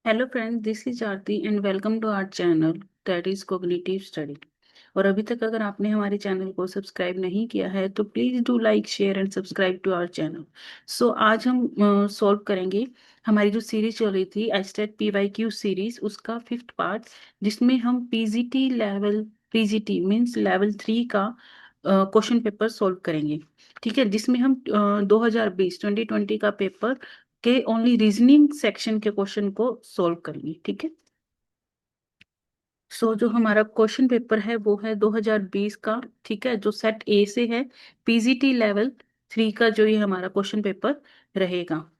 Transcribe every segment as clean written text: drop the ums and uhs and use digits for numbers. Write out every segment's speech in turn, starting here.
Hello friends, this is Aarti and welcome to our channel that is cognitive study. और अभी तक अगर आपने हमारे चैनल को सब्सक्राइब नहीं किया है तो please do like share and subscribe to our channel. So आज हम सॉल्व करेंगे हमारी जो सीरीज चल रही थी आईस्टेट PYQ सीरीज, उसका फिफ्थ पार्ट, जिसमें हम PGT level, PGT means level 3 का क्वेश्चन पेपर सॉल्व करेंगे। ठीक है, जिसमें हम 2020 का पेपर के ओनली रीजनिंग सेक्शन के क्वेश्चन को सॉल्व करेंगे। ठीक है, सो जो हमारा क्वेश्चन पेपर है वो है 2020 का। ठीक है, जो सेट ए से है, पीजीटी लेवल 3 का जो ये हमारा क्वेश्चन पेपर रहेगा।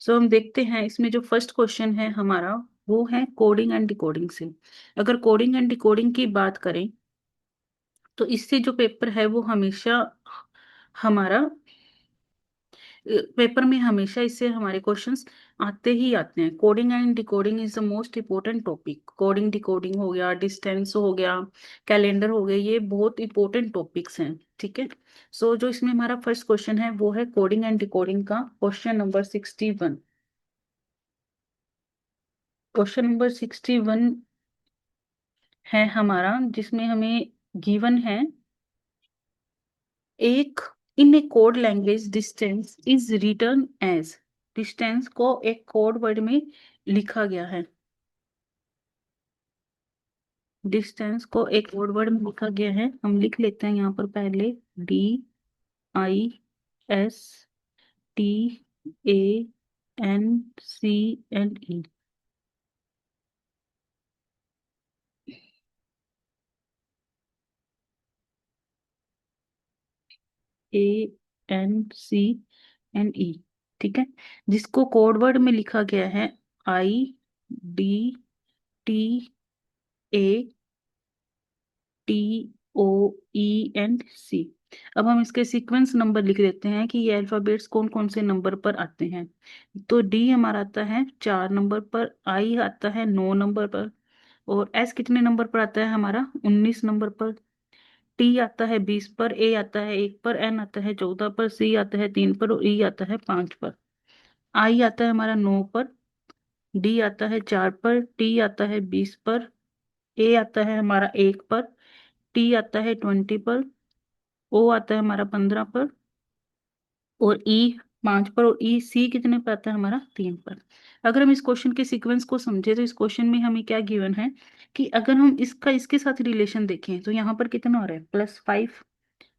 सो हम देखते हैं इसमें जो फर्स्ट क्वेश्चन है हमारा, वो है कोडिंग एंड डिकोडिंग से। अगर कोडिंग एंड डिकोडिंग की बात करें तो इससे जो पेपर है वो हमेशा हमारा पेपर में हमेशा इससे हमारे क्वेश्चंस आते ही आते हैं। Coding and decoding is the most important topic. Coding decoding हो गया, डिस्टेंस हो गया, कैलेंडर हो गया, ये बहुत इंपॉर्टेंट टॉपिक्स हैं। ठीक है, सो जो इसमें हमारा फर्स्ट क्वेश्चन है वो है कोडिंग एंड डिकोडिंग का क्वेश्चन नंबर 61। क्वेश्चन नंबर 61 है हमारा, जिसमें हमें गिवन है एक in a code language distance is written as. Distance को एक कोड वर्ड में लिखा गया है। डिस्टेंस को एक कोड वर्ड में लिखा गया है, हम लिख लेते हैं यहाँ पर पहले DISTANCE। ANCNE। ठीक है, जिसको कोड वर्ड में लिखा गया है IDTATOENC। अब हम इसके सीक्वेंस नंबर लिख देते हैं कि ये अल्फाबेट्स कौन कौन से नंबर पर आते हैं। तो डी हमारा आता है 4 नंबर पर, आई आता है 9 नंबर पर, और एस कितने नंबर पर आता है हमारा 19 नंबर पर, टी आता है 20 पर, ए आता है 1 पर, एन आता है 14 पर, सी आता है 3 पर और ई आता है 5 पर। आई आता है हमारा 9 पर, डी आता है 4 पर, टी आता है 20 पर, ए आता है हमारा 1 पर, टी आता है 20 पर, ओ आता है हमारा 15 पर, और ई 5 पर, और ई सी कितने पर आता है हमारा 3 पर। अगर हम इस क्वेश्चन के सीक्वेंस को समझे तो इस क्वेश्चन में हमें क्या गिवन है कि अगर हम इसका इसके साथ रिलेशन देखें तो यहाँ पर कितना हो रहा है +5,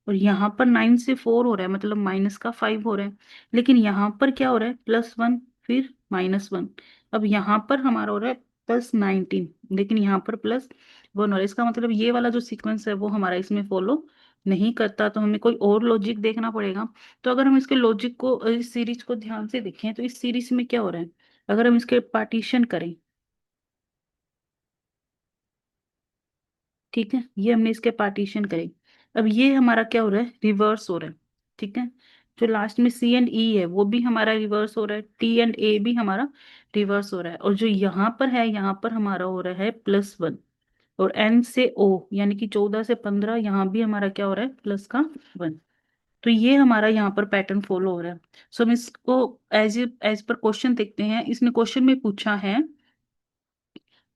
और यहाँ पर 9 से 4 हो रहा है, मतलब -5 हो रहा है। लेकिन यहाँ पर क्या हो रहा है +1, फिर -1। अब यहाँ पर हमारा हो रहा है +19, लेकिन यहाँ पर +1 हो रहा है। इसका मतलब ये वाला जो सीक्वेंस है वो हमारा इसमें फॉलो नहीं करता, तो हमें कोई और लॉजिक देखना पड़ेगा। तो अगर हम इसके लॉजिक को, इस सीरीज को ध्यान से देखें तो इस सीरीज में क्या हो रहा है, अगर हम इसके पार्टीशन करें, ठीक है, ये हमने इसके पार्टीशन करे। अब ये हमारा क्या हो रहा है, रिवर्स हो रहा है। ठीक है, जो लास्ट में सी एंड ई है वो भी हमारा रिवर्स हो रहा है, टी एंड ए भी हमारा रिवर्स हो रहा है, और जो यहाँ पर है यहाँ पर हमारा हो रहा है +1, और एन से ओ यानी कि 14 से 15 यहाँ भी हमारा क्या हो रहा है +1। तो ये हमारा यहाँ पर पैटर्न फॉलो हो रहा है। सो हम इसको एज एज पर क्वेश्चन देखते हैं। इसने क्वेश्चन में पूछा है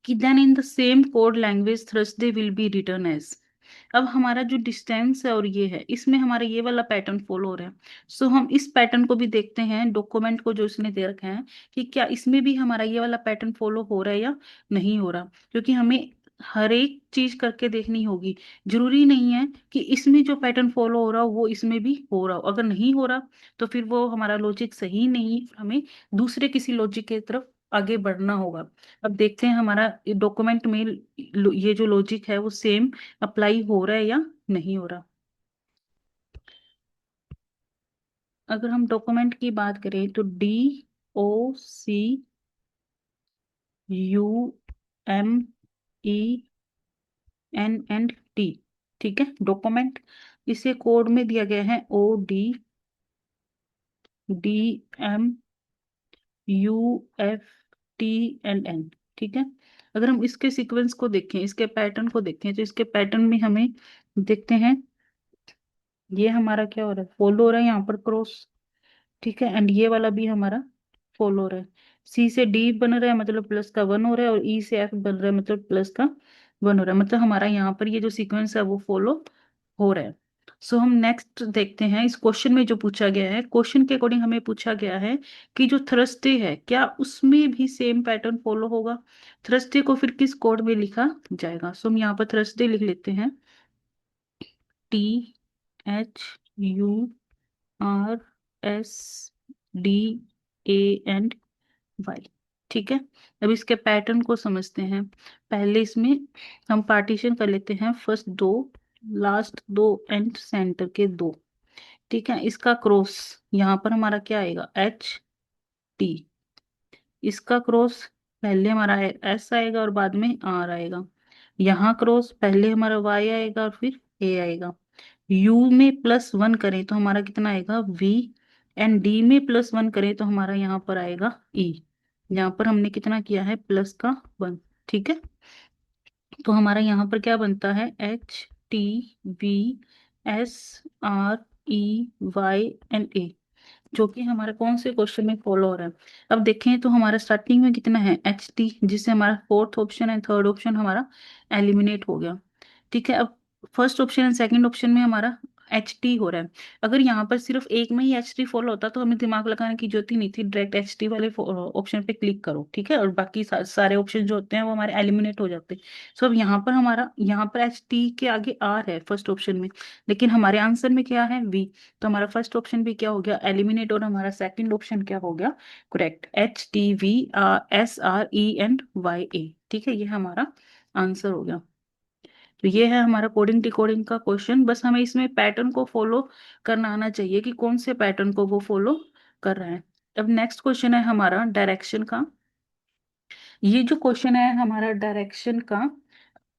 कि then in the same code language Thursday will be written as. अब हमारा जो डिस्टेंस है और ये है, इसमें हमारा ये वाला पैटर्न फॉलो हो रहा है। सो हम इस पैटर्न को भी देखते हैं, डॉक्यूमेंट को जो इसने दे रखा है, कि क्या इसमें भी हमारा ये वाला पैटर्न फॉलो हो रहा है या नहीं हो रहा, क्योंकि हमें हर एक चीज करके देखनी होगी। जरूरी नहीं है कि इसमें जो पैटर्न फॉलो हो रहा हो वो इसमें भी हो रहा हो। अगर नहीं हो रहा तो फिर वो हमारा लॉजिक सही नहीं, हमें दूसरे किसी लॉजिक की तरफ आगे बढ़ना होगा। अब देखते हैं हमारा डॉक्यूमेंट में ये जो लॉजिक है वो सेम अप्लाई हो रहा है या नहीं हो रहा। अगर हम डॉक्यूमेंट की बात करें तो DOCUMENT। ठीक है, डॉक्यूमेंट, इसे कोड में दिया गया है ODDMUFTLN। ठीक है, अगर हम इसके सीक्वेंस को देखें, इसके पैटर्न को देखें, तो इसके पैटर्न में हमें देखते हैं ये हमारा क्या हो रहा है, फॉलो हो रहा है यहाँ पर क्रॉस। ठीक है, एंड ये वाला भी हमारा फॉलो हो रहा है। सी से डी बन रहा है मतलब प्लस का वन हो रहा है, और ई से एफ बन रहा है मतलब प्लस का वन हो रहा है, मतलब हमारा यहाँ पर ये जो सीक्वेंस है वो फॉलो हो रहा है। सो हम नेक्स्ट देखते हैं, इस क्वेश्चन में जो पूछा गया है, क्वेश्चन के अकॉर्डिंग हमें पूछा गया है कि जो थर्सडे है क्या उसमें भी सेम पैटर्न फॉलो होगा। थर्सडे को फिर किस कोड में लिखा जाएगा। सो हम यहाँ पर थर्सडे लिख लेते हैं, THURSDANY। ठीक है, अब इसके पैटर्न को समझते हैं। पहले इसमें हम पार्टीशन कर लेते हैं, फर्स्ट दो, लास्ट दो एंड सेंटर के दो। ठीक है, इसका क्रॉस यहाँ पर हमारा क्या आएगा, HT। इसका क्रॉस पहले हमारा S आएगा और बाद में R आएगा। यहाँ क्रॉस पहले हमारा Y आएगा और फिर A आएगा। U में प्लस वन करें तो हमारा कितना आएगा, V। एंड D में प्लस वन करें तो हमारा यहाँ पर आएगा E। यहाँ पर हमने कितना किया है, प्लस का वन। ठीक है, तो हमारा यहाँ पर क्या बनता है, HTVSREY एंड A, जो कि हमारा कौन से क्वेश्चन में फॉलो हो रहा है। अब देखें तो हमारा स्टार्टिंग में कितना है, HT, जिससे हमारा fourth option and third option हमारा एलिमिनेट हो गया। ठीक है, अब first option and second option में हमारा HT हो रहा है। अगर यहाँ पर सिर्फ एक में ही HT फॉलो होता तो हमें दिमाग लगाने की जरूरत ही नहीं थी, डायरेक्ट HT वाले ऑप्शन पे क्लिक करो। ठीक है, और बाकी सारे ऑप्शन जो होते हैं वो हमारे एलिमिनेट हो जाते हैं। सो अब यहाँ पर हमारा, यहाँ पर HT के आगे R है फर्स्ट ऑप्शन में, लेकिन हमारे आंसर में क्या है, V। तो हमारा फर्स्ट ऑप्शन भी क्या हो गया, एलिमिनेट, और हमारा सेकंड ऑप्शन क्या हो गया, करेक्ट, HTVSREY एंड YA। ठीक है, ये हमारा आंसर हो गया। तो ये है हमारा कोडिंग डिकोडिंग का क्वेश्चन। बस हमें इसमें पैटर्न को फॉलो करना आना चाहिए कि कौन से पैटर्न को वो फॉलो कर रहे हैं। अब नेक्स्ट क्वेश्चन है हमारा डायरेक्शन का। ये जो क्वेश्चन है हमारा डायरेक्शन का,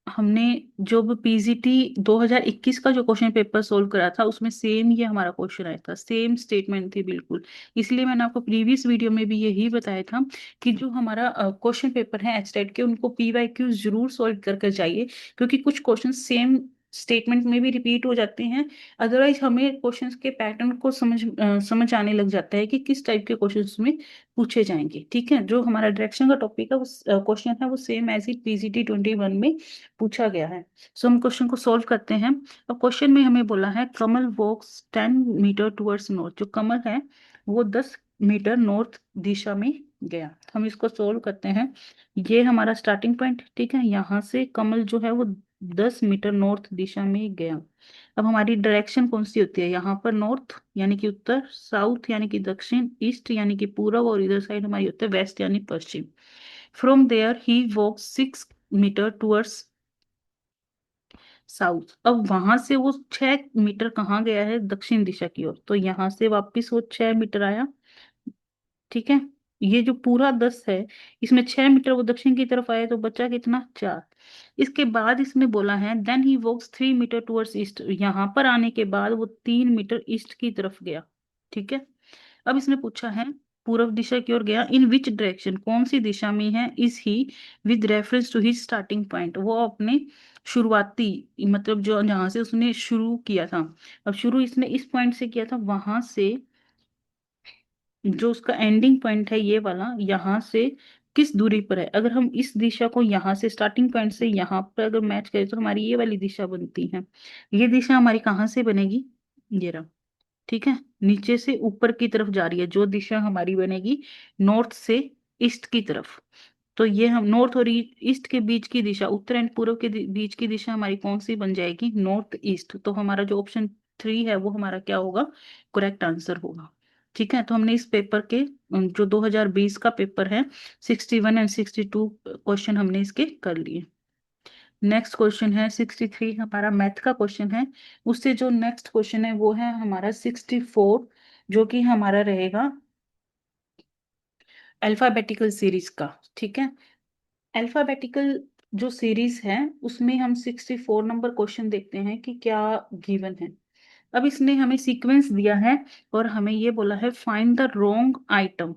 हमने जो पीजीटी 2021 का जो क्वेश्चन पेपर सोल्व करा था उसमें सेम ये हमारा क्वेश्चन आया था, सेम स्टेटमेंट थी बिल्कुल। इसलिए मैंने आपको प्रीवियस वीडियो में भी यही बताया था कि जो हमारा क्वेश्चन पेपर है एचटेट के, उनको पीवाईक्यू जरूर सॉल्व करके जाइए, क्योंकि कुछ क्वेश्चन सेम स्टेटमेंट में भी रिपीट हो जाते हैं। अदरवाइज हमें क्वेश्चंस के पैटर्न को समझ आने लग जाता है कि किस टाइप के क्वेश्चंस में पूछे जाएंगे। ठीक है, जो हमारा डायरेक्शन का टॉपिक है, वो क्वेश्चन है वो सेम एज इट पीजीटी 21 में पूछा गया है। सो हम क्वेश्चन को सॉल्व करते हैं। अब क्वेश्चन में हमें बोला है कमल वॉक्स 10 मीटर टुवर्ड्स नॉर्थ। जो कमल है वो 10 मीटर नॉर्थ दिशा में गया। हम इसको सॉल्व करते हैं। ये हमारा स्टार्टिंग पॉइंट, ठीक है, यहाँ से कमल जो है वो 10 मीटर नॉर्थ दिशा में गया। अब हमारी डायरेक्शन कौन सी होती है, यहाँ पर नॉर्थ यानी कि उत्तर, साउथ यानी कि दक्षिण, ईस्ट यानी कि पूर्व, और इधर साइड हमारी होता है वेस्ट यानी पश्चिम। From there he walk 6 metre towards south. अब वहां से वो 6 मीटर कहाँ गया है, दक्षिण दिशा की ओर, तो यहाँ से वापिस वो 6 मीटर आया। ठीक है, ये जो पूरा 10 है, इसमें 6 मीटर वो दक्षिण की तरफ आया, तो बचा कितना, 4। इसके बाद इसने बोला है then he walks 3 metre towards east. यहाँ पर आने के बाद वो 3 मीटर ईस्ट की तरफ गया। ठीक है, अब इसने पूछा है पूर्व दिशा की ओर गया, इन विच डायरेक्शन, कौन सी दिशा में है, is he with reference to his starting point, वो अपने शुरुआती, मतलब जो जहां से उसने शुरू किया था। अब शुरू इसने इस पॉइंट से किया था, वहां से जो उसका एंडिंग पॉइंट है ये वाला, यहाँ से किस दूरी पर है। अगर हम इस दिशा को यहाँ से स्टार्टिंग पॉइंट से यहाँ पर अगर मैच करें तो हमारी ये वाली दिशा बनती है। ये दिशा हमारी कहाँ से बनेगी, ये रहा। ठीक है, नीचे से ऊपर की तरफ जा रही है जो दिशा हमारी बनेगी, नॉर्थ से ईस्ट की तरफ। तो ये हम नॉर्थ और ईस्ट के बीच की दिशा, उत्तर एंड पूर्व के बीच की दिशा हमारी कौन सी बन जाएगी, नॉर्थ ईस्ट। तो हमारा जो ऑप्शन 3 है वो हमारा क्या होगा, करेक्ट आंसर होगा। ठीक है, तो हमने इस पेपर के जो 2020 का पेपर है 61 एंड 62 क्वेश्चन हमने इसके कर लिए। नेक्स्ट क्वेश्चन है 63, हमारा मैथ का क्वेश्चन है। उससे जो नेक्स्ट क्वेश्चन है वो है हमारा 64, जो कि हमारा रहेगा अल्फाबेटिकल सीरीज का। ठीक है, अल्फाबेटिकल जो सीरीज है उसमें हम 64 नंबर क्वेश्चन देखते हैं कि क्या गिवन है। अब इसने हमें सीक्वेंस दिया है और हमें ये बोला है find the wrong item.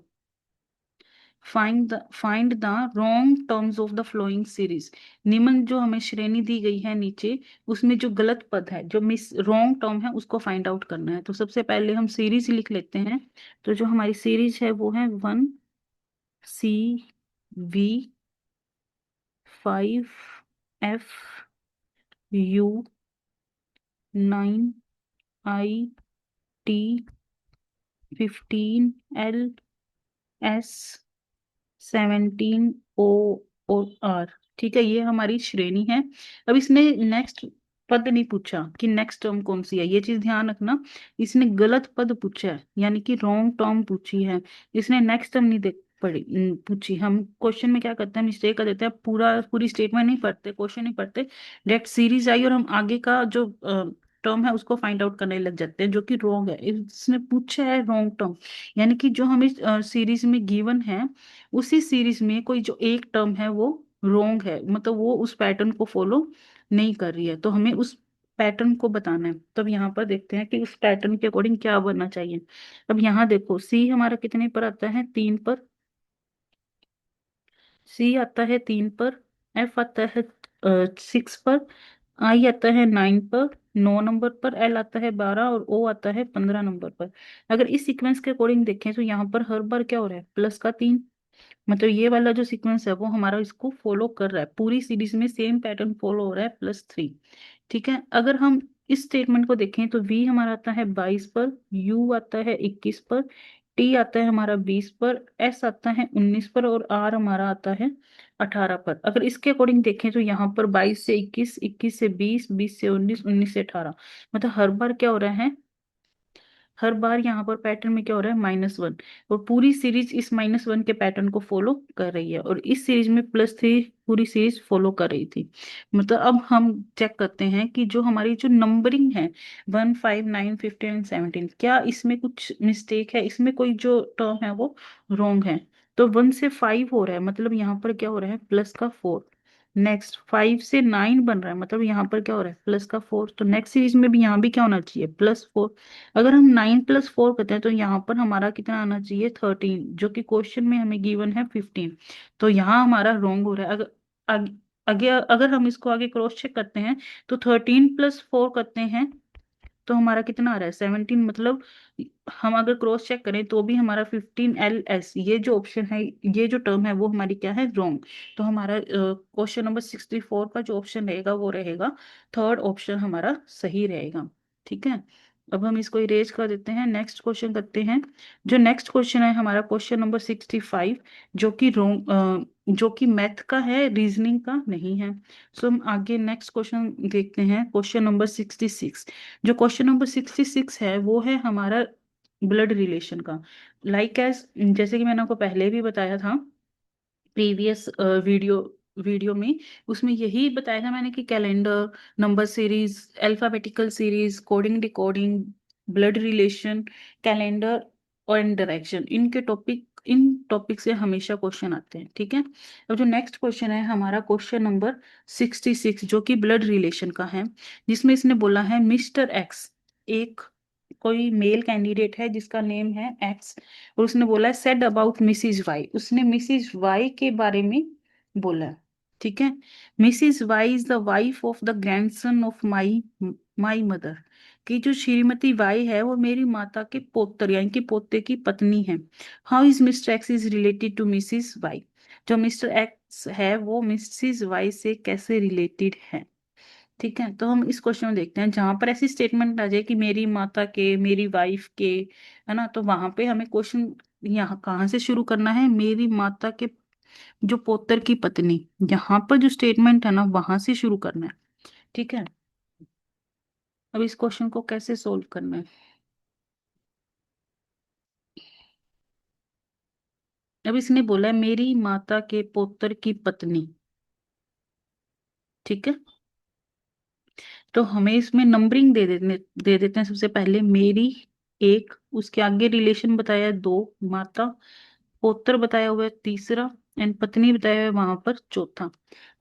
Find the wrong terms of the flowing series. निम्न जो हमें श्रेणी दी गई है नीचे, उसमें जो गलत पद है, जो मिस रॉन्ग टर्म है, उसको फाइंड आउट करना है। तो सबसे पहले हम सीरीज लिख लेते हैं। तो जो हमारी सीरीज है वो है 1CV, 5F, U9, I, T, 15L, S, 17O और R। ठीक है, ये हमारी श्रेणी है। अब इसने नेक्स्ट पद नहीं पूछा कि नेक्स्ट टर्म कौन सी है, ये चीज ध्यान रखना। इसने गलत पद पूछा है, यानी कि रॉन्ग टर्म पूछी है। इसने नेक्स्ट टर्म नहीं देख पढ़ी पूछी। हम क्वेश्चन में क्या करते हैं, मिस्टेक कर देते हैं, पूरी स्टेटमेंट नहीं पढ़ते, क्वेश्चन नहीं पढ़ते, डायरेक्ट सीरीज आई और हम आगे का जो टर्म है उसको फाइंड आउट करने लग जाते हैं, जो कि रॉन्ग है। इसने पूछा है रॉन्ग टर्म, यानी कि जो हमें सीरीज में गिवन है, उसी सीरीज में कोई जो एक टर्म है वो रॉन्ग है, मतलब वो उस पैटर्न को फॉलो नहीं कर रही है। तो हमें उस पैटर्न को बताना है। तो अब यहाँ पर देखते हैं कि उस पैटर्न के अकॉर्डिंग क्या बनना चाहिए। अब यहाँ देखो, सी हमारा कितने पर आता है, 3 पर। सी आता है 3 पर, एफ आता है 6 पर, आई आता है 9 पर, 9 नंबर पर, एल आता है 12 और ओ आता है 15 नंबर पर। अगर इस सीक्वेंस के अकॉर्डिंग देखें तो यहाँ पर हर बार क्या हो रहा है, +3। मतलब ये वाला जो सीक्वेंस है वो हमारा इसको फॉलो कर रहा है, पूरी सीरीज में सेम पैटर्न फॉलो हो रहा है, +3। ठीक है, अगर हम इस स्टेटमेंट को देखें तो वी हमारा आता है 22 पर, यू आता है 21 पर, टी आता है हमारा 20 पर, एस आता है 19 पर और आर हमारा आता है 18 पर। अगर इसके अकॉर्डिंग देखें तो यहाँ पर 22 से 21, 21 से 20, 20 से 19, 19 से 18। मतलब हर बार क्या हो रहा है, हर बार यहाँ पर पैटर्न में क्या हो रहा है, -1। और पूरी सीरीज इस -1 के पैटर्न को फॉलो कर रही है, और इस सीरीज में +3 पूरी सीरीज फॉलो कर रही थी। मतलब अब हम चेक करते हैं कि जो हमारी जो नंबरिंग है 1, 5, 9, 15 एंड 17, क्या इसमें कुछ मिस्टेक है, इसमें कोई जो टर्म है वो रॉन्ग है। तो 1 से 5 हो रहा है, मतलब यहाँ पर क्या हो रहा है, +4। नेक्स्ट 5 से 9 बन रहा है, मतलब यहाँ पर क्या हो रहा है, +4। तो नेक्स्ट सीरीज में भी यहाँ भी क्या होना चाहिए, +4। अगर हम 9 + 4 करते हैं तो यहाँ पर हमारा कितना आना चाहिए, 13, जो कि क्वेश्चन में हमें गिवन है 15। तो यहाँ हमारा रॉन्ग हो रहा है। अगर आगे अगर हम इसको आगे क्रॉस चेक करते हैं तो 13 + 4 करते हैं तो हमारा कितना आ रहा है, 17। मतलब हम अगर क्रॉस चेक करें तो भी हमारा 15LS, ये जो ऑप्शन है, ये जो टर्म है वो हमारी क्या है, रॉन्ग। तो हमारा क्वेश्चन नंबर 64 का जो ऑप्शन रहेगा वो रहेगा थर्ड ऑप्शन हमारा सही रहेगा। ठीक है, अब हम इसको इरेज कर देते हैं, नेक्स्ट क्वेश्चन करते हैं। जो नेक्स्ट क्वेश्चन है हमारा क्वेश्चन नंबर 65, जो कि रॉन्ग, जो कि मैथ का है, रीजनिंग का नहीं है। सो हम आगे नेक्स्ट क्वेश्चन देखते हैं, क्वेश्चन नंबर 66। जो क्वेश्चन नंबर 66 है वो है हमारा ब्लड रिलेशन का। एज जैसे कि मैंने आपको पहले भी बताया था, प्रीवियस वीडियो में, उसमें यही बताया था मैंने कि calendar, number series, alphabetical series, coding decoding, blood relation, calendar और डायरेक्शन, इन टॉपिक से हमेशा क्वेश्चन आते हैं। ठीक है, अब जो नेक्स्ट क्वेश्चन है हमारा क्वेश्चन नंबर 66, जो कि ब्लड रिलेशन का है, जिसमें इसने बोला है मिस्टर एक्स, एक कोई मेल कैंडिडेट है जिसका नेम है एक्स, और उसने बोला है सेड अबाउट मिसिज वाई, उसने मिसिज वाई के बारे में बोला है। ठीक है, Mrs Y is the wife of the grandson of my my mother, कि जो श्रीमती वाई है वो मेरी माता के पोत्र यानी कि पोते की पत्नी है। How is Mr X is related to Mrs Y, जो मिस्टर एक्स है वो मिसिज वाई से कैसे रिलेटेड है। ठीक है, तो हम इस क्वेश्चन में देखते हैं, जहां पर ऐसी स्टेटमेंट आ जाए कि मेरी माता के, मेरी वाइफ के, है ना, तो वहां पे हमें क्वेश्चन यहाँ कहाँ से शुरू करना है, मेरी माता के जो पोतर की पत्नी, यहाँ पर जो स्टेटमेंट है ना वहां से शुरू करना है। ठीक है, अब इस क्वेश्चन को कैसे सोल्व करना है। अब इसने बोला है मेरी माता के पोतर की पत्नी। ठीक है, तो हमें इसमें नंबरिंग दे देते हैं। सबसे पहले मेरी, एक, उसके आगे रिलेशन बताया है 2, माता, पोत्र बताया हुआ है तीसरा, एंड पत्नी बताया हुआ है वहां पर चौथा।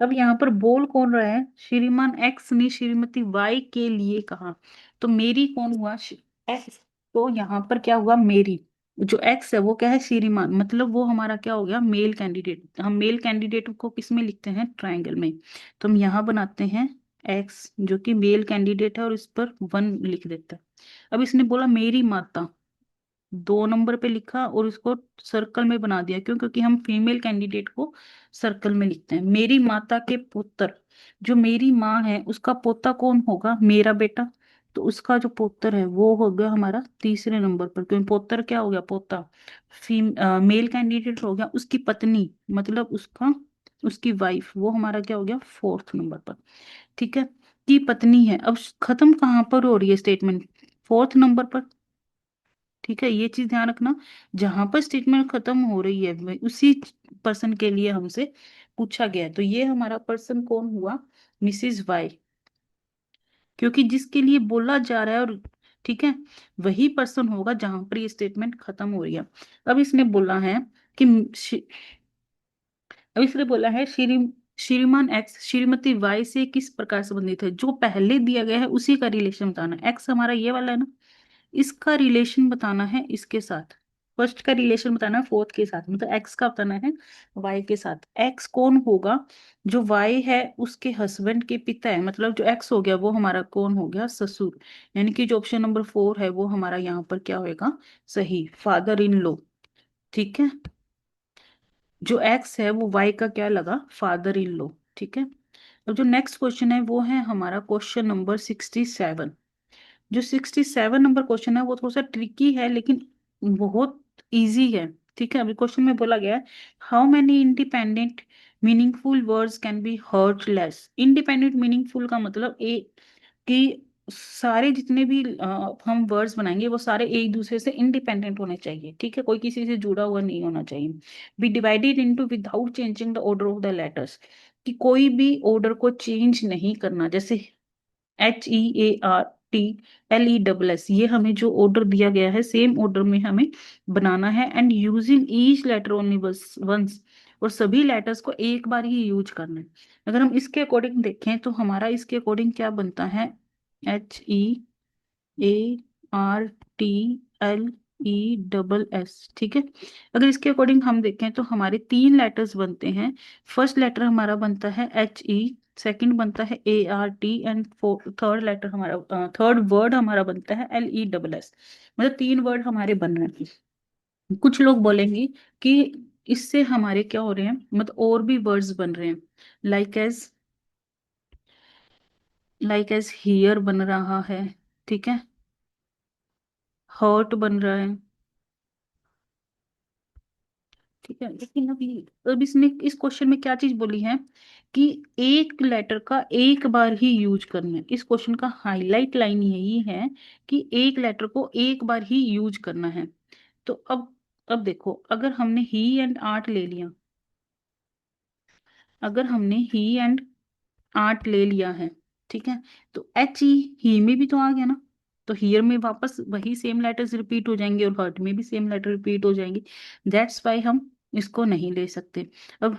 अब यहाँ पर बोल कौन रहा है, श्रीमान एक्स ने श्रीमती वाई के लिए कहा, तो मेरी कौन हुआ, एक्स, तो यहाँ पर क्या हुआ, मेरी। जो एक्स है वो क्या है, श्रीमान, मतलब वो हमारा क्या हो गया, मेल कैंडिडेट। हम मेल कैंडिडेट को किस में लिखते हैं, ट्रायंगल में। तो हम यहाँ बनाते हैं एक्स जो कि मेल कैंडिडेट है और इस पर 1 लिख देता है। अब इसने बोला मेरी माता, 2 नंबर पे लिखा और इसको सर्कल में बना दिया। क्यों? क्योंकि हम फीमेल कैंडिडेट को सर्कल में लिखते हैं। मेरी माता के पुत्र, जो मेरी माँ है उसका पोता कौन होगा, मेरा बेटा। तो उसका जो पुत्र है वो हो गया हमारा तीसरे नंबर पर, क्योंकि पुत्र क्या हो गया, पोता। मेल कैंडिडेट हो गया उसकी पत्नी, मतलब उसका, उसकी वाइफ, वो हमारा क्या हो गया, 4th नंबर पर। ठीक है, की पत्नी है। अब खत्म कहाँ पर हो रही है स्टेटमेंट, 4th नंबर पर। ठीक है, ये चीज ध्यान रखना, जहां पर स्टेटमेंट खत्म हो रही है उसी पर्सन के लिए हमसे पूछा गया है। तो ये हमारा पर्सन कौन हुआ, मिसिज वाई, क्योंकि जिसके लिए बोला जा रहा है और, ठीक है, वही पर्सन होगा जहां पर ये स्टेटमेंट खत्म हो रही है। अब इसने बोला है कि अब इसने बोला है श्रीमान एक्स श्रीमती वाई से किस प्रकार संबंधित है। जो पहले दिया गया है उसी का रिलेशन बताना है। एक्स हमारा ये वाला है ना, इसका रिलेशन बताना है इसके साथ। फर्स्ट का रिलेशन बताना है 4th के साथ, मतलब एक्स का बताना है वाई के साथ। एक्स कौन होगा, जो वाई है उसके हस्बैंड के पिता है, मतलब जो एक्स हो गया वो हमारा कौन हो गया, ससुर। यानी कि जो ऑप्शन नंबर 4 है वो हमारा यहाँ पर क्या होएगा, सही, फादर इन लॉ। ठीक है, जो एक्स है वो वाई का क्या लगा, फादर इन लॉ। ठीक है, अब जो नेक्स्ट क्वेश्चन है वो है हमारा क्वेश्चन नंबर 67। जो 67 नंबर क्वेश्चन है वो थोड़ा सा ट्रिकी है लेकिन बहुत इजी है। ठीक है, अभी क्वेश्चन में बोला गया है how many independent meaningful words can be hurt less. Independent meaningful का मतलब ए, कि सारे जितने भी हम वर्ड्स बनाएंगे वो सारे एक दूसरे से इंडिपेंडेंट होने चाहिए। ठीक है, कोई किसी से जुड़ा हुआ नहीं होना चाहिए। Be divided into without changing the order of the letters, कि कोई भी ऑर्डर को चेंज नहीं करना। जैसे HEARTLESS, ये हमें जो ऑर्डर दिया गया है सेम ऑर्डर में हमें बनाना है। And using each letter only once, और सभी लेटर्स को एक बार ही यूज करना है। अगर हम इसके अकॉर्डिंग देखें तो हमारा इसके अकॉर्डिंग क्या बनता है, HEARTLESS। ठीक है, अगर इसके अकॉर्डिंग हम देखें तो हमारे 3 लेटर्स बनते हैं। फर्स्ट लेटर हमारा बनता है HE, सेकंड बनता है ART, एंड थर्ड लेटर हमारा, थर्ड वर्ड हमारा बनता है LESS। मतलब 3 वर्ड हमारे बन रहे हैं। कुछ लोग बोलेंगे कि इससे हमारे क्या हो रहे हैं, मतलब और भी वर्ड्स बन रहे हैं। Like as, like as here बन रहा है। ठीक है, हर्ट बन रहा है। ठीक है, लेकिन अभी, अब इसने इस क्वेश्चन में क्या चीज बोली है कि एक लेटर का एक बार ही यूज करना है। इस क्वेश्चन का हाईलाइट लाइन यही है कि एक लेटर को एक बार ही यूज करना है। तो अब देखो, अगर हमने ही एंड आर्ट ले लिया, अगर हमने ही एंड आर्ट ले लिया है, ठीक है, तो एच ई ही में भी तो आ गया ना। तो हियर में वापस वही सेम लेटर्स रिपीट हो जाएंगे और हर्ट में भी सेम लेटर रिपीट हो जाएंगे। दैट्स वाई हम इसको नहीं ले सकते। अब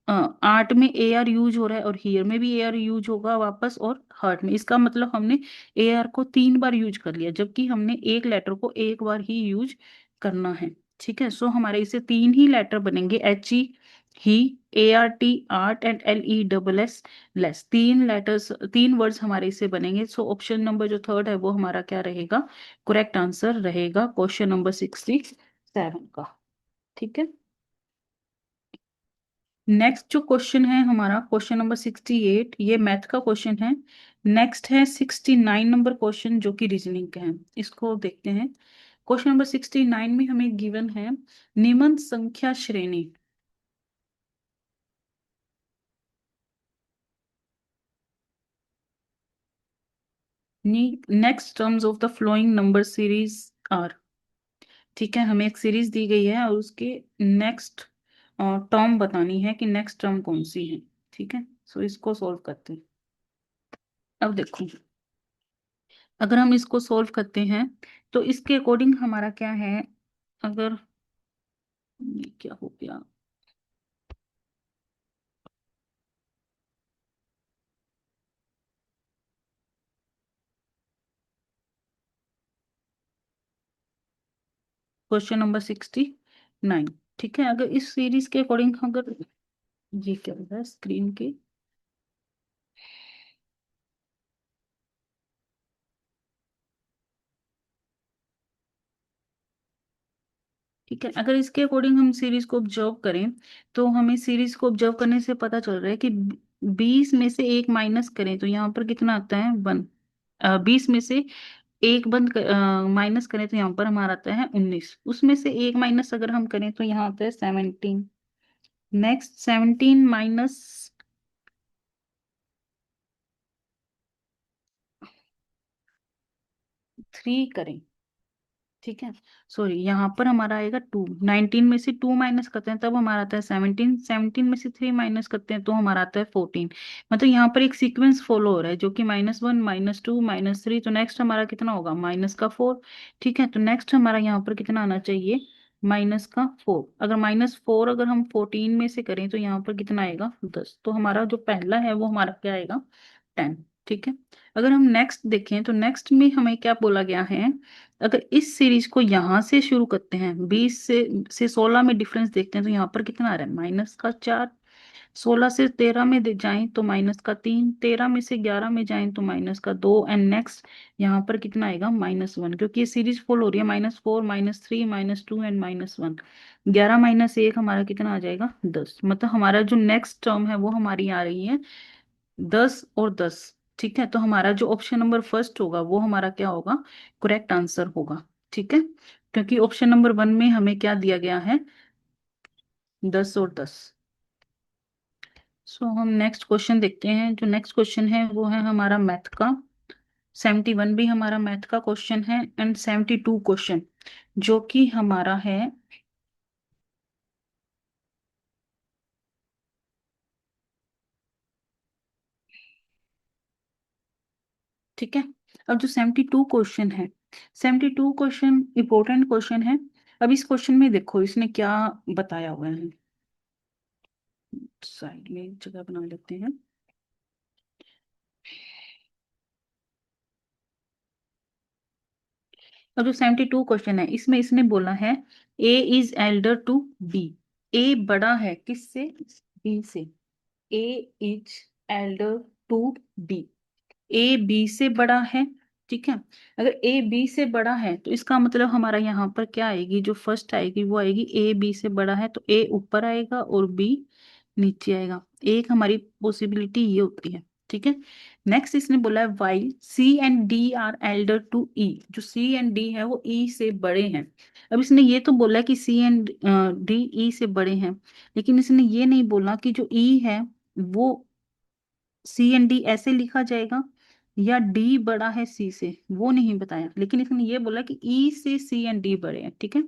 आर्ट में ए आर यूज हो रहा है और हियर में भी ए आर यूज होगा वापस, और हर्ट में, इसका मतलब हमने ए आर को 3 बार यूज कर लिया, जबकि हमने एक लेटर को एक बार ही यूज करना है। ठीक है, सो हमारे इसे 3 ही लेटर बनेंगे, HE, he, ART, art, and LESS, less. 3 letters, 3 words हमारे इससे बनेंगे। सो ऑप्शन नंबर जो थर्ड है वो हमारा क्या रहेगा, करेक्ट आंसर रहेगा क्वेश्चन नंबर 67 का। ठीक है, नेक्स्ट जो क्वेश्चन है हमारा क्वेश्चन नंबर 68, ये मैथ का क्वेश्चन है। नेक्स्ट है 69 नंबर क्वेश्चन जो कि रीजनिंग का है, इसको देखते हैं। क्वेश्चन नंबर 69 में हमें गिवन है निम्न संख्या श्रेणी। Next terms of the following number series are. ठीक है, हमें एक सीरीज दी गई है और उसके नेक्स्ट टर्म बतानी है कि नेक्स्ट टर्म कौन सी है। ठीक है, सो इसको सॉल्व करते हैं। अब देखो, अगर हम इसको सॉल्व करते हैं तो इसके अकॉर्डिंग हमारा क्या है, अगर ये क्या हो गया, क्वेश्चन नंबर 69। ठीक है, अगर इस सीरीज के अकॉर्डिंग, अगर ये क्या होता है स्क्रीन के, ठीक है, अगर इसके अकॉर्डिंग हम सीरीज को ऑब्जर्व करें, तो हमें सीरीज को ऑब्जर्व करने से पता चल रहा है कि 20 में से एक माइनस करें तो यहाँ पर कितना आता है 1। 20 में से एक बंद माइनस करें तो यहाँ पर हमारा आता है 19। उसमें से एक माइनस अगर हम करें तो यहाँ आता है 17। नेक्स्ट 17 माइनस 3 करें। ठीक है, सॉरी, यहाँ पर हमारा आएगा 2। 19 में से 2 माइनस करते हैं तब हमारा आता है 17। 17 में से 3 माइनस करते हैं तो हमारा आता है 14। मतलब यहाँ पर एक सीक्वेंस फॉलो हो रहा है जो कि -1 -2 -3। तो नेक्स्ट हमारा कितना होगा माइनस का 4। ठीक है, तो नेक्स्ट हमारा यहाँ पर कितना आना चाहिए माइनस का 4। अगर -4 अगर हम 14 में से करें तो यहाँ पर कितना आएगा 10। तो हमारा जो पहला है वो हमारा क्या आएगा 10। ठीक है, अगर हम नेक्स्ट देखें तो नेक्स्ट में हमें क्या बोला गया है, अगर इस सीरीज को यहां से शुरू करते हैं 20 से 16 में डिफरेंस देखते हैं तो यहाँ पर कितना आ रहा है माइनस का 4। 16 से 13 में जाएं तो माइनस का 3। 13 में से 11 में जाएं तो माइनस का 2। एंड नेक्स्ट यहाँ पर कितना आएगा -1, क्योंकि ये सीरीज फॉलो हो रही है -4 -3 -2 एंड -1। 11 माइनस 1 हमारा कितना आ जाएगा 10। मतलब हमारा जो नेक्स्ट टर्म है वो हमारी आ रही है 10 और 10। ठीक है, तो हमारा जो ऑप्शन नंबर फर्स्ट होगा वो हमारा क्या होगा करेक्ट आंसर होगा। ठीक है, क्योंकि ऑप्शन नंबर 1 में हमें क्या दिया गया है 10 और 10। सो हम नेक्स्ट क्वेश्चन देखते हैं। जो नेक्स्ट क्वेश्चन है वो है हमारा मैथ का। 71 भी हमारा मैथ का क्वेश्चन है एंड 72 क्वेश्चन जो कि हमारा है। ठीक है, अब जो 72 क्वेश्चन है, 72 क्वेश्चन इंपॉर्टेंट क्वेश्चन है। अब इस क्वेश्चन में देखो इसने क्या बताया हुआ है। साइड में एक जगह बना लेते हैं। अब जो 72 क्वेश्चन है इसमें इसने बोला है A is elder to B. A बड़ा है किससे बी से। A is elder to B. A B से बड़ा है। ठीक है, अगर ए बी से बड़ा है तो इसका मतलब हमारा यहाँ पर क्या आएगी, जो फर्स्ट आएगी वो आएगी ए बी से बड़ा है तो ए ऊपर आएगा और बी नीचे आएगा। एक हमारी पॉसिबिलिटी ये होती है। ठीक है, नेक्स्ट इसने बोला है while C and D are elder to E. जो सी एंड डी है वो ई से बड़े हैं। अब इसने ये तो बोला कि सी एंड डी ई से बड़े हैं, लेकिन इसने ये नहीं बोला कि जो ई है वो सी एंड डी ऐसे लिखा जाएगा या डी बड़ा है सी से, वो नहीं बताया। लेकिन इसने ये बोला कि ई से सी एंड डी बड़े हैं। ठीक है,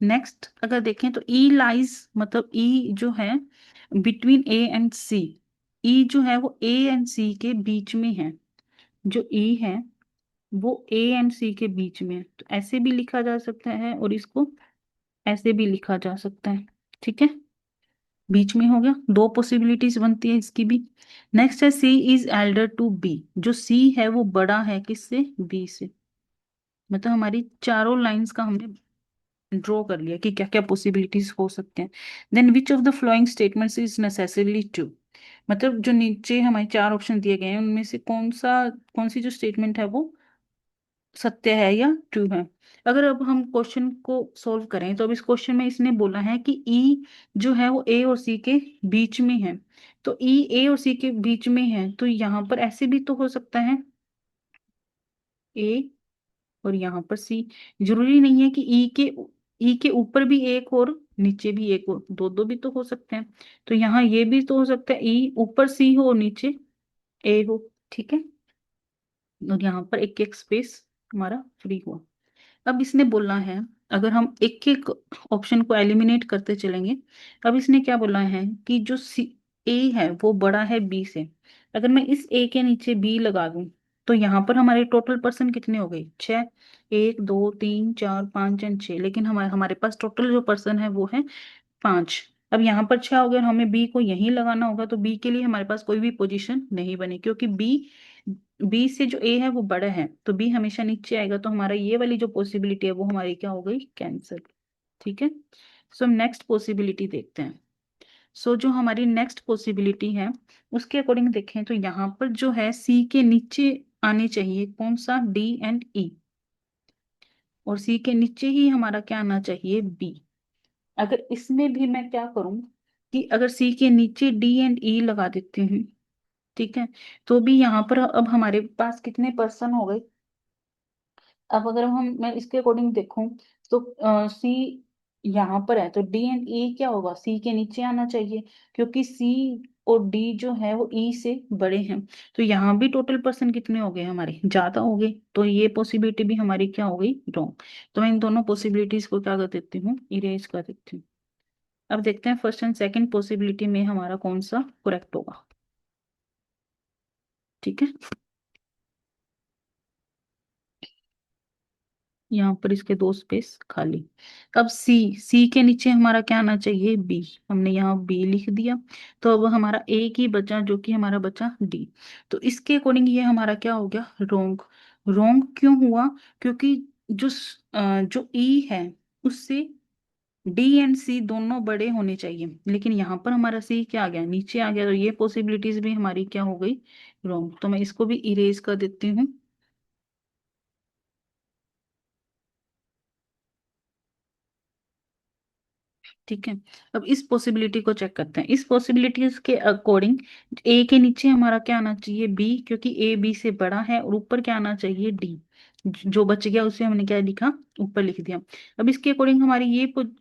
नेक्स्ट अगर देखें तो ई लाइज, मतलब ई जो है बिटवीन ए एंड सी। ई जो है वो ए एंड सी के बीच में है। जो ई है वो ए एंड सी के बीच में है, तो ऐसे भी लिखा जा सकता है और इसको ऐसे भी लिखा जा सकता है। ठीक है, बीच में हो गया, दो पॉसिबिलिटीज बनती है इसकी भी। नेक्स्ट है सी इज एल्डर टू बी। जो सी है वो बड़ा है किससे बी से। मतलब हमारी चारों लाइंस का हमने ड्रॉ कर लिया कि क्या क्या पॉसिबिलिटीज हो सकते हैं। Then which of the following statements is necessarily true. मतलब जो नीचे हमारे चार ऑप्शन दिए गए हैं उनमें से कौन सी जो स्टेटमेंट है वो सत्य है या ट्रू है। अगर अब हम क्वेश्चन को सॉल्व करें तो अब इस क्वेश्चन में इसने बोला है कि ई जो है वो ए और सी के बीच में है। तो ई ए और सी के बीच में है तो यहाँ पर ऐसे भी तो हो सकता है ए और यहाँ पर सी। जरूरी नहीं है कि ई के ऊपर भी एक और नीचे भी एक हो, दो दो भी तो हो सकते हैं। तो यहाँ ये भी तो हो सकता है ई ऊपर सी हो और नीचे ए हो। ठीक है, और यहाँ पर एक एक स्पेस हमारा फ्री हुआ। अब इसने बोला है अगर हम एक एक ऑप्शन को एलिमिनेट करते चलेंगे। अब इसने क्या बोला है कि जो सी ए है वो बड़ा है बी से। अगर मैं इस ए के नीचे बी लगा दूं तो यहाँ पर हमारे टोटल पर्सन कितने हो गए 6। 1 2 3 4 5 एंड 6, लेकिन हमारे हमारे पास टोटल जो पर्सन है वो है 5। अब यहाँ पर 6 हो गया और हमें बी को यहीं लगाना होगा तो बी के लिए हमारे पास कोई भी पोजीशन नहीं बनी, क्योंकि बी बी से जो ए है वो बड़ा है तो बी हमेशा नीचे आएगा, तो हमारा ये वाली जो पॉसिबिलिटी है वो हमारी क्या हो गई, कैंसिल। ठीक है। सो हम नेक्स्ट पॉसिबिलिटी देखते हैं। सो जो हमारी नेक्स्ट पॉसिबिलिटी है उसके अकॉर्डिंग देखें तो यहाँ पर जो है सी के नीचे आने चाहिए कौन सा, डी एंड ई, और सी के नीचे ही हमारा क्या आना चाहिए, बी। अगर इसमें भी मैं क्या करूं कि अगर सी के नीचे डी एंड ई लगा देती हूँ, ठीक है, तो भी यहाँ पर अब हमारे पास कितने पर्सन हो गए। अब अगर मैं इसके अकॉर्डिंग देखूं तो सी यहाँ पर है तो डी एंड ई क्या होगा, सी के नीचे आना चाहिए, क्योंकि सी और डी जो है वो ई से बड़े हैं। तो यहाँ भी टोटल पर्सन कितने हो गए हमारे, ज्यादा हो गए, तो ये पॉसिबिलिटी भी हमारी क्या हो गई, रॉन्ग। तो मैं इन दोनों पॉसिबिलिटीज को क्या कर देती हूँ, इरेज कर देती हूँ। अब देखते हैं फर्स्ट एंड सेकंड पॉसिबिलिटी में हमारा कौन सा करेक्ट होगा। ठीक है, यहाँ पर इसके दो स्पेस खाली। अब सी, सी के नीचे हमारा क्या आना चाहिए, बी, हमने यहाँ बी लिख दिया। तो अब हमारा एक ही बचा जो कि हमारा बचा डी। तो इसके अकॉर्डिंग ये हमारा क्या हो गया, रोंग। रोंग क्यों हुआ, क्योंकि जो ई है उससे डी एंड सी दोनों बड़े होने चाहिए, लेकिन यहाँ पर हमारा सी क्या आ गया, नीचे आ गया, तो ये पॉसिबिलिटीज भी हमारी क्या हो गई, रोंग। तो मैं इसको भी इरेज कर देती हूँ। ठीक है। अब इस पॉसिबिलिटी को चेक करते हैं। इस पॉसिबिलिटी के अकॉर्डिंग ए के नीचे हमारा क्या आना चाहिए, बी, क्योंकि ए बी से बड़ा है, और ऊपर क्या आना चाहिए, डी। जो बच गया उसे हमने क्या लिखा, ऊपर लिख दिया। अब इसके अकॉर्डिंग हमारी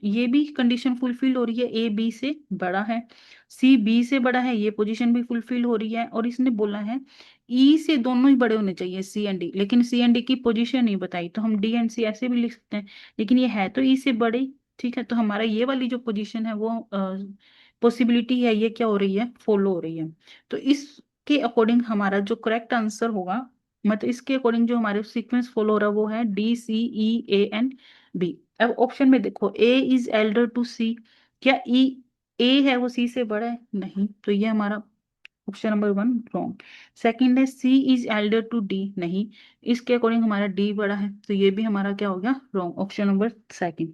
ये भी कंडीशन फुलफिल हो रही है, ए बी से बड़ा है, सी बी से बड़ा है, ये पोजीशन भी फुलफिल हो रही है, और इसने बोला है ई से दोनों ही बड़े होने चाहिए, सी एंड डी, लेकिन सी एंड डी की पोजीशन नहीं बताई, तो हम डी एंड सी ऐसे भी लिख सकते हैं, लेकिन ये है तो ई से बड़े। ठीक है, तो हमारा ये वाली जो पोजीशन है वो पॉसिबिलिटी है ये क्या हो रही है, फॉलो हो रही है। तो इसके अकॉर्डिंग हमारा जो करेक्ट आंसर होगा, मतलब इसके अकॉर्डिंग जो हमारे सीक्वेंस फॉलो हो रहा है वो है D, C, E, A and B. अब ऑप्शन में देखो, A is elder to C, क्या ई, ए है वो सी से बड़ा है, नहीं, तो ये हमारा option number one wrong. Second है सी इज एल्डर टू डी, नहीं, इसके अकॉर्डिंग हमारा डी बड़ा है, तो ये भी हमारा क्या हो गया, wrong, option number second.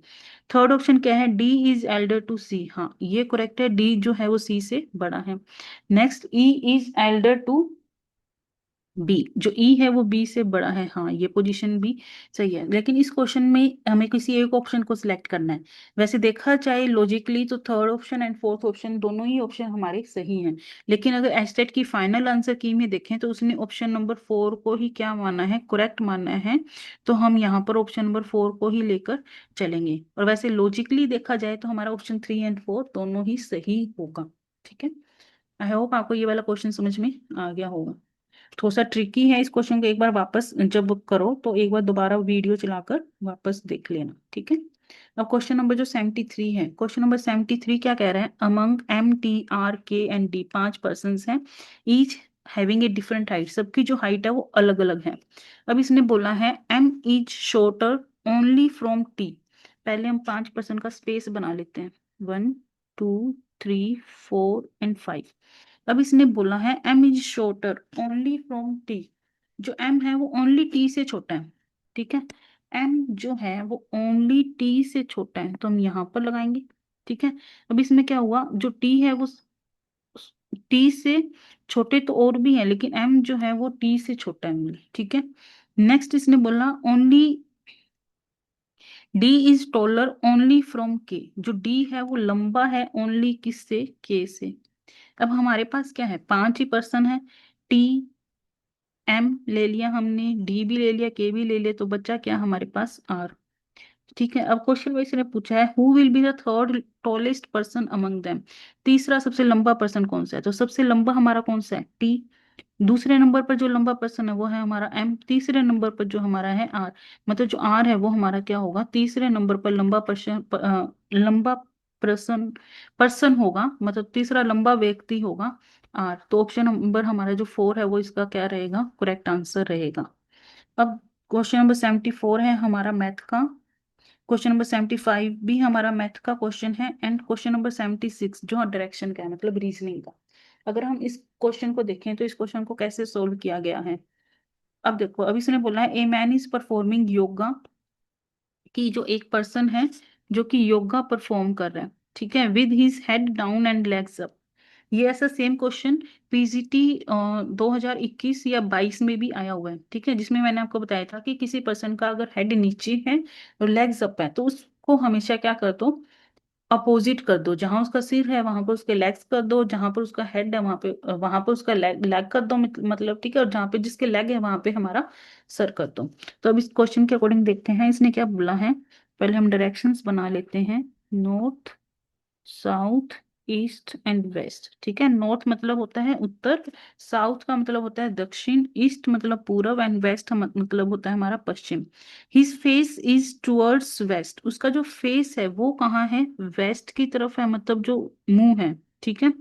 Third option क्या है, डी इज एल्डर टू सी, हाँ ये करेक्ट है, डी जो है वो सी से बड़ा है। Next, E is elder to B, जो ई है वो बी से बड़ा है, हाँ ये पोजीशन भी सही है, लेकिन इस क्वेश्चन में हमें किसी एक ऑप्शन को सिलेक्ट करना है। वैसे देखा जाए लॉजिकली तो third option and fourth option दोनों ही ऑप्शन हमारे सही हैं, लेकिन अगर एस्टेट की फाइनल आंसर की में देखें तो उसने ऑप्शन नंबर फोर को ही क्या माना है, करेक्ट माना है, तो हम यहाँ पर ऑप्शन नंबर फोर को ही लेकर चलेंगे। और वैसे लॉजिकली देखा जाए तो हमारा ऑप्शन थ्री एंड फोर दोनों ही सही होगा। ठीक है, आई होप आपको ये वाला क्वेश्चन समझ में आ गया होगा। थोड़ा सा ट्रिकी है, इस क्वेश्चन को एक बार वापस जब करो तो एक बार दोबारा वीडियो चलाकर वापस देख लेना। ठीक है, अब क्वेश्चन नंबर जो 73 है, क्वेश्चन नंबर 73 क्या कह रहा है, अमंग एम, टी, आर, के एंड डी, पांच पर्सन हैं, each having a different height, सबकी जो हाइट है वो अलग अलग है। अब इसने बोला है M is shorter only from T. पहले हम पांच पर्सन का स्पेस बना लेते हैं, 1 2 3 4 एंड 5। अब इसने बोला है m is shorter only from t, जो m है वो ओनली t से छोटा है। ठीक है, m जो है वो ओनली t से छोटा है, तो हम यहाँ पर लगाएंगे। ठीक है, अब इसमें क्या हुआ, जो t है वो t से छोटे तो और भी है, लेकिन m जो है वो t से छोटा है only। ठीक है, नेक्स्ट इसने बोला only d is taller only from k, जो d है वो लंबा है ओनली किससे, k से। अब हमारे पास क्या है, पांच ही पर्सन है, टी, एम ले लिया हमने, डी भी ले लिया, के भी ले लिया, तो बच्चा क्या हमारे पास, आर। ठीक है, अब क्वेश्चन वाइज ने पूछा है who will be the third tallest person among them, तीसरा सबसे लंबा पर्सन कौन सा है, तो सबसे लंबा हमारा कौन सा है, टी। दूसरे नंबर पर जो लंबा पर्सन है वो है हमारा एम, तीसरे नंबर पर जो हमारा है आर, मतलब जो आर है वो हमारा क्या होगा, तीसरे नंबर पर लंबा पर्सन, लंबा पर्सन पर्सन होगा, मतलब तीसरा लंबा व्यक्ति होगा आर। तो ऑप्शन नंबर हमारा जो फोर है वो इसका क्या रहेगा, करेक्ट आंसर रहेगा। अब क्वेश्चन नंबर 74 है हमारा मैथ का, क्वेश्चन नंबर 75 भी हमारा मैथ का क्वेश्चन है, एंड क्वेश्चन नंबर 76 जो डायरेक्शन का है, मतलब रीजनिंग का। अगर हम इस क्वेश्चन को देखें तो इस क्वेश्चन को कैसे सोल्व किया गया है, अब देखो, अब इसने बोला है a man is performing yoga, कि जो एक पर्सन है जो कि योगा परफॉर्म कर रहा है, ठीक है, with his head down and legs up. ये ऐसा सेम क्वेश्चन पीजीटी 2021 या 22 में भी आया हुआ है, ठीक है, जिसमें मैंने आपको बताया था कि किसी पर्सन का अगर हेड नीचे है और लेग्स अप है तो उसको हमेशा क्या कर दो, अपोजिट कर दो। जहां उसका सिर है वहां पर उसके लेग्स कर दो, जहां पर उसका हेड है वहां पर उसका लेग लेग कर दो, मतलब ठीक है, और जहां पे जिसके लेग है वहां पे हमारा सर कर दो। तो अब इस क्वेश्चन के अकॉर्डिंग देखते हैं इसने क्या बोला है। पहले हम डायरेक्शंस बना लेते हैं, north, south, east and west, ठीक है। नॉर्थ मतलब होता है उत्तर, साउथ का मतलब होता है दक्षिण, ईस्ट मतलब पूरब एंड वेस्ट मतलब होता है हमारा पश्चिम। His face is towards west, उसका जो फेस है वो कहाँ है, वेस्ट की तरफ है, मतलब जो मुंह है, ठीक है।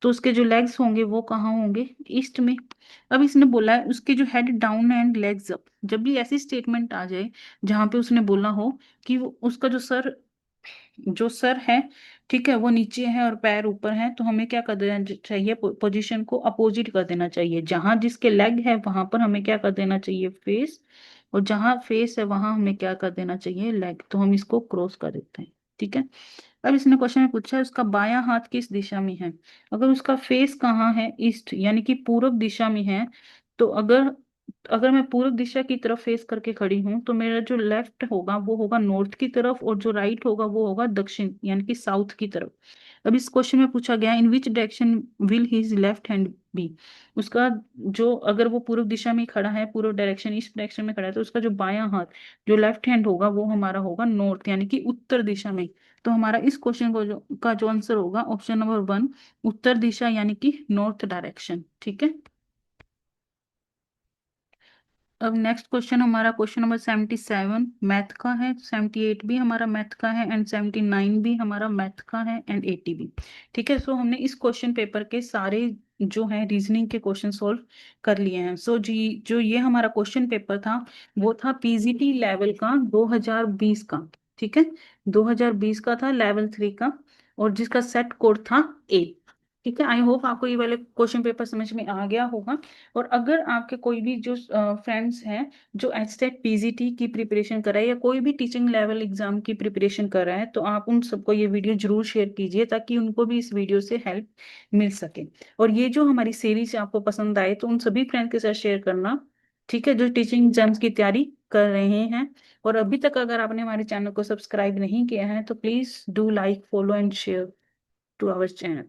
तो उसके जो लेग्स होंगे वो कहाँ होंगे, ईस्ट में। अब इसने बोला है उसके जो head down and legs up, जब भी ऐसी स्टेटमेंट आ जाए जहां पे उसने बोला हो कि उसका जो सर है, ठीक है, वो नीचे है और पैर ऊपर है, तो हमें क्या कर देना चाहिए, पोजीशन को अपोजिट कर देना चाहिए। जहां जिसके लेग है वहां पर हमें क्या कर देना चाहिए, फेस, और जहां फेस है वहां हमें क्या कर देना चाहिए, लेग। तो हम इसको क्रॉस कर देते हैं, ठीक है। अब इसने क्वेश्चन में पूछा है उसका बायां हाथ किस दिशा में है। अगर उसका फेस कहाँ है, ईस्ट यानी कि पूरब दिशा में है, तो अगर अगर मैं पूर्व दिशा की तरफ फेस करके खड़ी हूं तो मेरा जो लेफ्ट होगा वो होगा नॉर्थ की तरफ, और जो राइट होगा वो होगा दक्षिण यानी कि साउथ की तरफ। अब इस क्वेश्चन में पूछा गया in which direction will his left hand be, उसका जो, अगर वो पूर्व दिशा में खड़ा है, पूर्व डायरेक्शन ईस्ट डायरेक्शन में खड़ा है, तो उसका जो बायां हाथ जो लेफ्ट हैंड होगा वो हमारा होगा नॉर्थ यानी कि उत्तर दिशा में। तो हमारा इस क्वेश्चन को जो आंसर होगा ऑप्शन नंबर वन, उत्तर दिशा यानी कि नॉर्थ डायरेक्शन, ठीक है। अब नेक्स्ट क्वेश्चन हमारा क्वेश्चन नंबर 77 मैथ का है, 78 भी हमारा मैथ का है एंड 79 भी हमारा मैथ का है एंड 80 भी, ठीक है। सो हमने इस क्वेश्चन पेपर के सारे जो है रीजनिंग के क्वेश्चन सॉल्व कर लिए हैं। सो जी, जो ये हमारा क्वेश्चन पेपर था वो था पीजीटी लेवल का 2020 का, ठीक है, 2020 का था लेवल 3 का, और जिसका सेट कोड था ए, ठीक है। आई होप आपको ये वाले क्वेश्चन पेपर समझ में आ गया होगा। और अगर आपके कोई भी जो फ्रेंड्स हैं जो एचटेट पीजीटी की प्रिपरेशन कर रहा है या कोई भी टीचिंग लेवल एग्जाम की प्रिपरेशन कर रहा है, तो आप उन सबको ये वीडियो जरूर शेयर कीजिए ताकि उनको भी इस वीडियो से हेल्प मिल सके। और ये जो हमारी सीरीज आपको पसंद आए तो उन सभी फ्रेंड के साथ शेयर करना, ठीक है, जो टीचिंग एग्जाम्स की तैयारी कर रहे हैं। और अभी तक अगर आपने हमारे चैनल को सब्सक्राइब नहीं किया है तो please do like, follow and share to our channel.